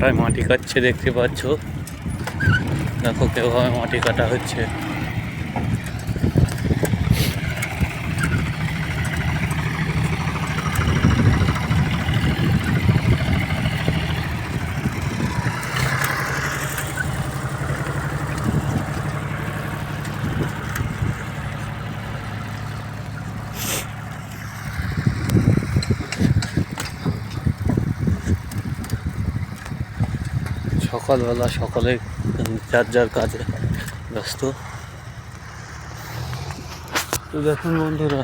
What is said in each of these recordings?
মাথায় মাটি কাটছে, দেখতে পাচ্ছ। দেখো কিভাবে মাটি কাটা হচ্ছে। সকালবেলা সকলে যার যার কাজে ব্যস্ত। তো দেখুন বন্ধুরা,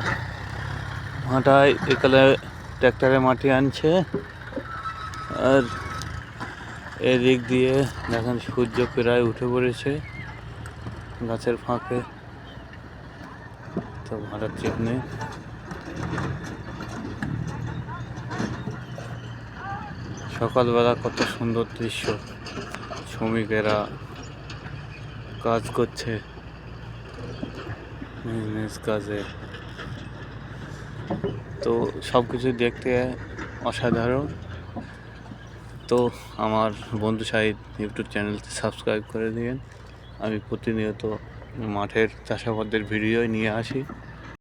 মাথায় একালে ট্র্যাক্টরে মাটি আনছে, আর এদিক দিয়ে দেখেন সূর্য প্রায় উঠে পড়েছে গাছের ফাঁকে। তো ভাড়ার ঠিক নেই। সকালবেলা কত সুন্দর দৃশ্য, শ্রমিকেরা কাজ করছে নিজ কাজে। তো সব কিছু দেখতে অসাধারণ। তো আমার বন্ধু শাহিদ ইউটিউব চ্যানেলটি সাবস্ক্রাইব করে দিন। আমি প্রতিনিয়ত মাঠের চাষাবাদের ভিডিও নিয়ে আসি।